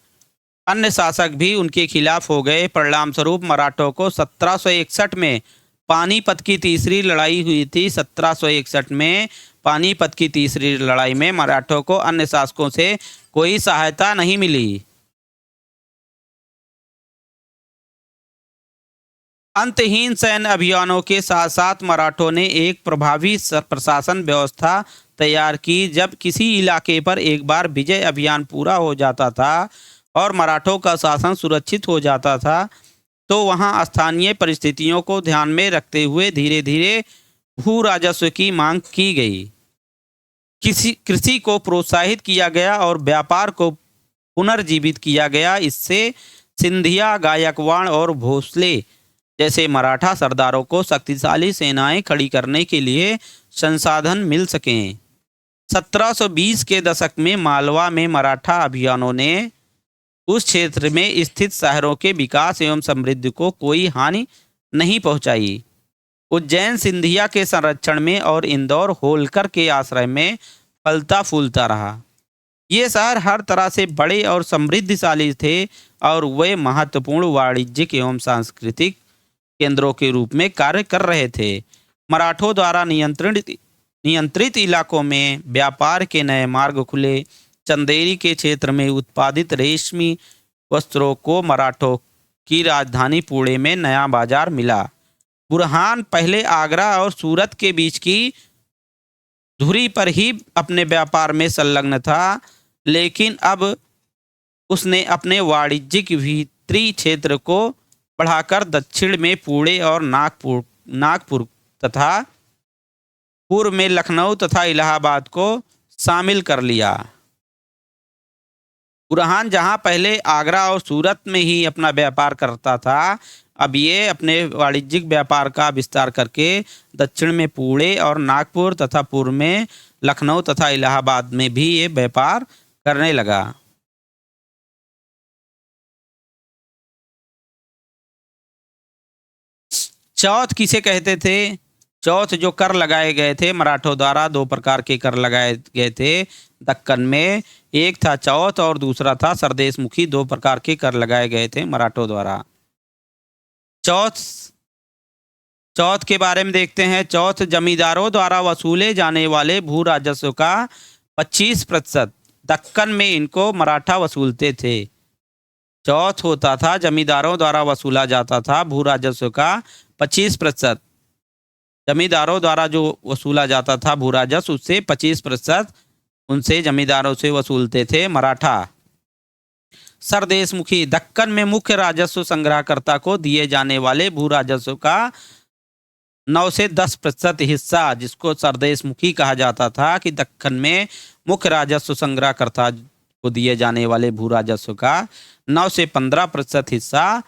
अन्य शासक भी उनके खिलाफ हो गए। परिणाम स्वरूप मराठों को 1761 में पानीपत की तीसरी लड़ाई हुई थी। 1761 में पानीपत की तीसरी लड़ाई में मराठों को अन्य शासकों से कोई सहायता नहीं मिली। अंतहीन सैन्य अभियानों के साथ साथ मराठों ने एक प्रभावी प्रशासन व्यवस्था तैयार की। जब किसी इलाके पर एक बार विजय अभियान पूरा हो जाता था और मराठों का शासन सुरक्षित हो जाता था, तो वहां स्थानीय परिस्थितियों को ध्यान में रखते हुए धीरे धीरे भू राजस्व की मांग की गई। कृषि को प्रोत्साहित किया गया और व्यापार को पुनर्जीवित किया गया। इससे सिंधिया, गायकवाड़ और भोसले जैसे मराठा सरदारों को शक्तिशाली सेनाएं खड़ी करने के लिए संसाधन मिल सकें। 1720 के दशक में मालवा में मराठा अभियानों ने उस क्षेत्र में स्थित शहरों के विकास एवं समृद्धि को कोई हानि नहीं पहुंचाई। उज्जैन सिंधिया के संरक्षण में और इंदौर होलकर के आश्रय में फलता फूलता रहा। ये शहर हर तरह से बड़े और समृद्धिशाली थे और वे महत्वपूर्ण वाणिज्यिक एवं सांस्कृतिक केंद्रों के रूप में कार्य कर रहे थे। मराठों द्वारा नियंत्रित इलाकों में व्यापार के नए मार्ग खुले। चंदेरी के क्षेत्र में उत्पादित रेशमी वस्त्रों को मराठों की राजधानी पुणे में नया बाजार मिला। बुरहान पहले आगरा और सूरत के बीच की धुरी पर ही अपने व्यापार में संलग्न था, लेकिन अब उसने अपने वाणिज्यिक भीतरी क्षेत्र को बढ़ाकर दक्षिण में पुणे और नागपुर तथा पूर्व में लखनऊ तथा इलाहाबाद को शामिल कर लिया। बुरहान जहां पहले आगरा और सूरत में ही अपना व्यापार करता था, अब ये अपने वाणिज्यिक व्यापार का विस्तार करके दक्षिण में पुणे और नागपुर तथा पूर्व में लखनऊ तथा इलाहाबाद में भी ये व्यापार करने लगा। चौथ किसे कहते थे? चौथ जो कर लगाए गए थे मराठों द्वारा, दो प्रकार के कर लगाए गए थे दक्कन में। एक था चौथ और दूसरा था सरदेशमुखी। दो प्रकार के कर लगाए गए थे मराठों द्वारा। चौथ के बारे में देखते हैं। चौथ जमींदारों द्वारा वसूले जाने वाले भू राजस्व का 25%। दक्कन में इनको मराठा वसूलते थे। चौथ होता था जमींदारों द्वारा वसूला जाता था भू राजस्व का 25%। जमींदारों द्वारा जो वसूला जाता था भू राजस्व उससे 25% उनसे जमींदारों से वसूलते थे मराठा। सरदेशमुखी दक्कन में मुख्य राजस्व संग्रहकर्ता को दिए जाने वाले भू राजस्व का 9 से 10% हिस्सा, जिसको सरदेशमुखी कहा जाता था, कि दक्कन में मुख्य राजस्व संग्रहकर्ता को दिए जाने वाले भू राजस्व का 9 से 15% हिस्सा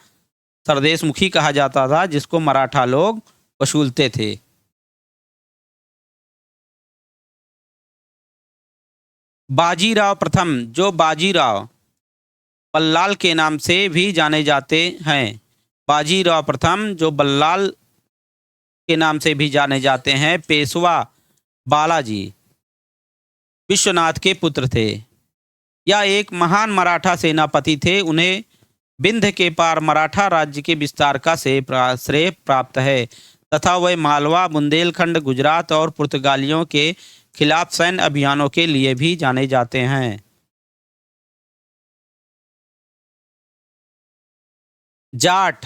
सरदेशमुखी कहा जाता था, जिसको मराठा लोग वसूलते थे। बाजीराव प्रथम, जो बाजीराव बल्लाल के नाम से भी जाने जाते हैं। बाजीराव प्रथम जो बल्लाल के नाम से भी जाने जाते हैं, पेशवा बालाजी विश्वनाथ के पुत्र थे। यह एक महान मराठा सेनापति थे। उन्हें विंध्य के पार मराठा राज्य के विस्तार का श्रेय प्राप्त है तथा वह मालवा, बुंदेलखंड, गुजरात और पुर्तगालियों के खिलाफ सैन्य अभियानों के लिए भी जाने जाते हैं। जाट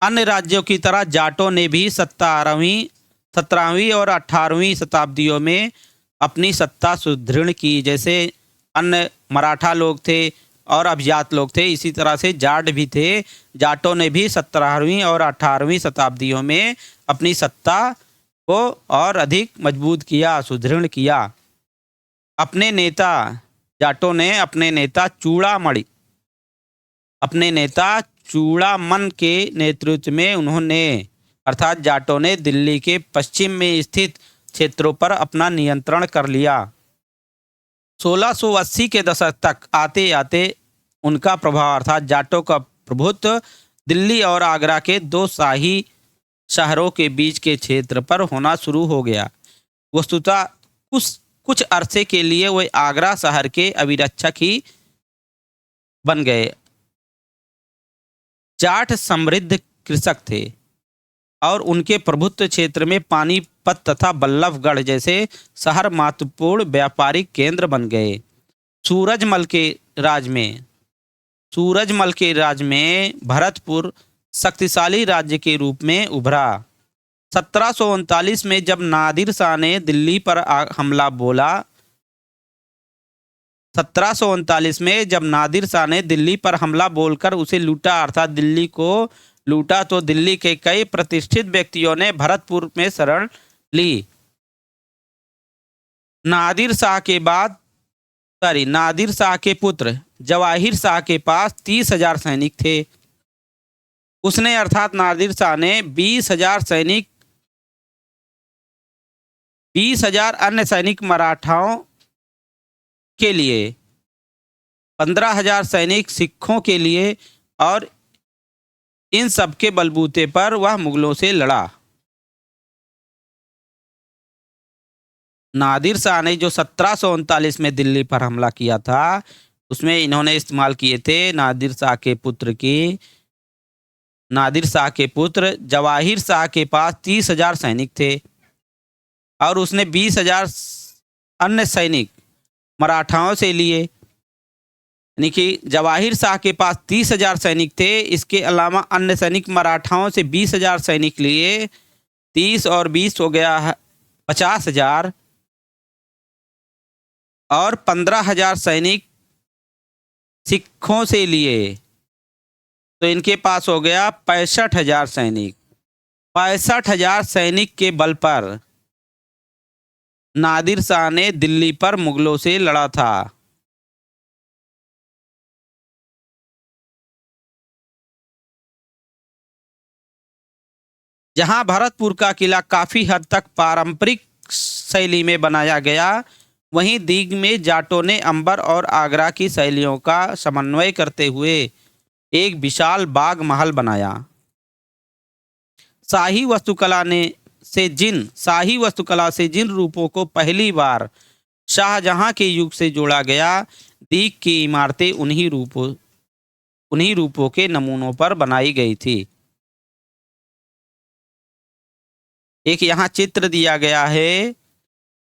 अन्य राज्यों की तरह जाटों ने भी 17वीं और 18वीं शताब्दियों में अपनी सत्ता सुदृढ़ की। जैसे अन्य मराठा लोग थे और अभिजात लोग थे, इसी तरह से जाट भी थे। जाटों ने भी 17वीं और 18वीं शताब्दियों में अपनी सत्ता को और अधिक मजबूत किया, सुदृढ़ किया। अपने नेता जाटों ने अपने नेता चूड़ामन के नेतृत्व में उन्होंने अर्थात जाटों ने दिल्ली के पश्चिम में स्थित क्षेत्रों पर अपना नियंत्रण कर लिया। 1680 के दशक तक आते आते उनका प्रभाव अर्थात जाटों का प्रभुत्व दिल्ली और आगरा के दो शाही शहरों के बीच के क्षेत्र पर होना शुरू हो गया। वस्तुतः कुछ अरसे के लिए वे आगरा शहर के अभिरक्षक ही बन गए। जाट समृद्ध कृषक थे और उनके प्रभुत्व क्षेत्र में पानीपत तथा बल्लभगढ़ जैसे शहर महत्वपूर्ण व्यापारिक केंद्र बन गए। सूरजमल के राज में भरतपुर शक्तिशाली राज्य के रूप में उभरा। 1739 में जब नादिर शाह ने दिल्ली पर हमला बोला 1739 में जब नादिर शाह ने दिल्ली पर हमला बोलकर उसे लूटा अर्थात दिल्ली को लूटा, तो दिल्ली के कई प्रतिष्ठित व्यक्तियों ने भरतपुर में शरण ली। नादिर शाह के पुत्र जवाहिर शाह के पास 30,000 सैनिक थे। उसने अर्थात नादिर शाह ने 20,000 सैनिक 20,000 अन्य सैनिक मराठाओं के लिए, 15,000 सैनिक सिखों के लिए, और इन सब के बलबूते पर वह मुगलों से लड़ा। नादिर शाह ने जो 1739 में दिल्ली पर हमला किया था, उसमें इन्होंने इस्तेमाल किए थे नादिर शाह के पुत्र जवाहिर शाह के पास 30,000 सैनिक थे और उसने 20,000 अन्य सैनिक मराठाओं से लिए। यानी कि जवाहिर शाह के पास 30,000 सैनिक थे, इसके अलावा अन्य सैनिक मराठाओं से 20,000 सैनिक लिए। 30 और 20 हो गया 50,000 और 15,000 सैनिक सिखों से लिए, तो इनके पास हो गया 65,000 सैनिक। 65,000 सैनिक के बल पर नादिर शाह ने दिल्ली पर मुगलों से लड़ा था। जहां भरतपुर का किला काफी हद तक पारंपरिक शैली में बनाया गया, वहीं दीग में जाटों ने अंबर और आगरा की शैलियों का समन्वय करते हुए एक विशाल बाग महल बनाया। शाही वास्तुकला से जिन रूपों को पहली बार शाहजहां के युग से जोड़ा गया, दीग की इमारतें उन्हीं रूपों के नमूनों पर बनाई गई थी। एक यहाँ चित्र दिया गया है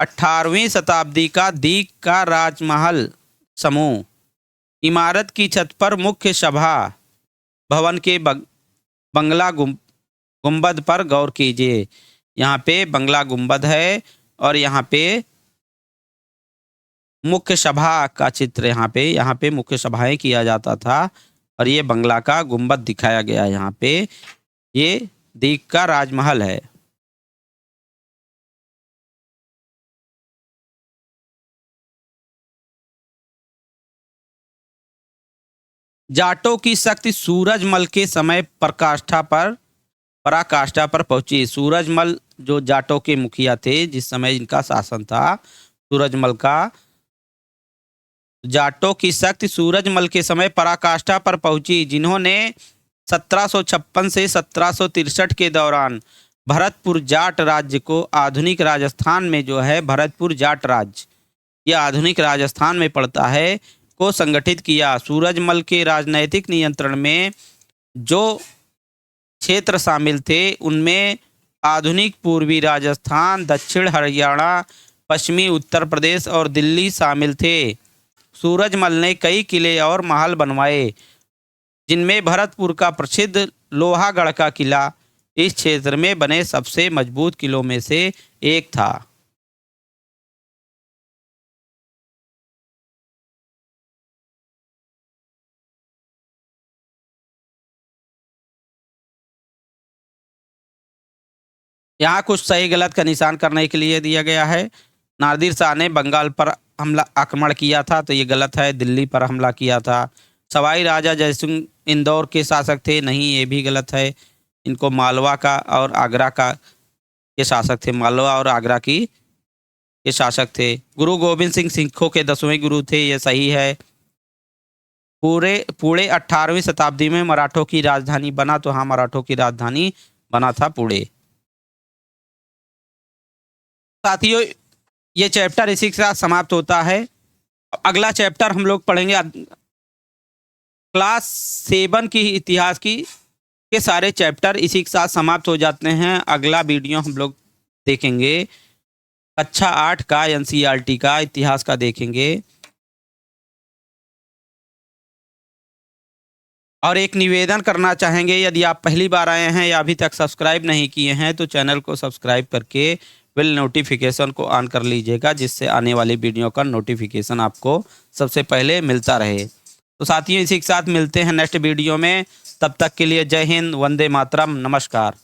18वीं शताब्दी का दीग का राजमहल समूह। इमारत की छत पर मुख्य सभा भवन के बंगला गुंबद पर गौर कीजिए। यहाँ पे बंगला गुंबद है और यहाँ पे मुख्य सभा का चित्र, यहाँ पे मुख्य सभाएं किया जाता था और ये बंगला का गुंबद दिखाया गया है। यहाँ पे ये दीग का राजमहल है। जाटों की शक्ति सूरजमल के समय पराकाष्ठा पर पहुंची। सूरजमल जो जाटों के मुखिया थे, जिस समय इनका शासन था सूरजमल का, जाटों की शक्ति सूरजमल के समय पराकाष्ठा पर पहुंची, जिन्होंने 1756 से 1763 के दौरान भरतपुर जाट राज्य को, आधुनिक राजस्थान में जो है भरतपुर जाट राज्य, यह आधुनिक राजस्थान में पड़ता है, को संगठित किया। सूरजमल के राजनैतिक नियंत्रण में जो क्षेत्र शामिल थे, उनमें आधुनिक पूर्वी राजस्थान, दक्षिण हरियाणा, पश्चिमी उत्तर प्रदेश और दिल्ली शामिल थे। सूरजमल ने कई किले और महल बनवाए, जिनमें भरतपुर का प्रसिद्ध लोहागढ़ का किला इस क्षेत्र में बने सबसे मजबूत किलों में से एक था। यहाँ कुछ सही गलत का निशान करने के लिए दिया गया है। नादिर शाह ने बंगाल पर आक्रमण किया था, तो ये गलत है। दिल्ली पर हमला किया था। सवाई राजा जयसिंह इंदौर के शासक थे, नहीं, ये भी गलत है। इनको मालवा का और आगरा का के शासक थे, मालवा और आगरा की के शासक थे। गुरु गोविंद सिंह सिखों के 10वें गुरु थे, ये सही है। पुणे 18वीं शताब्दी में मराठों की राजधानी बना, तो हाँ, मराठों की राजधानी बना था पुणे। साथियों, ये चैप्टर इसी के साथ समाप्त होता है। अगला चैप्टर हम लोग पढ़ेंगे क्लास 7 की इतिहास की के सारे चैप्टर इसी के साथ समाप्त हो जाते हैं। अगला वीडियो हम लोग देखेंगे कक्षा 8 का एनसीईआरटी का इतिहास का देखेंगे। और एक निवेदन करना चाहेंगे, यदि आप पहली बार आए हैं या अभी तक सब्सक्राइब नहीं किए हैं, तो चैनल को सब्सक्राइब करके बेल नोटिफिकेशन को ऑन कर लीजिएगा, जिससे आने वाली वीडियो का नोटिफिकेशन आपको सबसे पहले मिलता रहे। तो साथियों, इसी के साथ मिलते हैं नेक्स्ट वीडियो में। तब तक के लिए जय हिंद, वंदे मातरम, नमस्कार।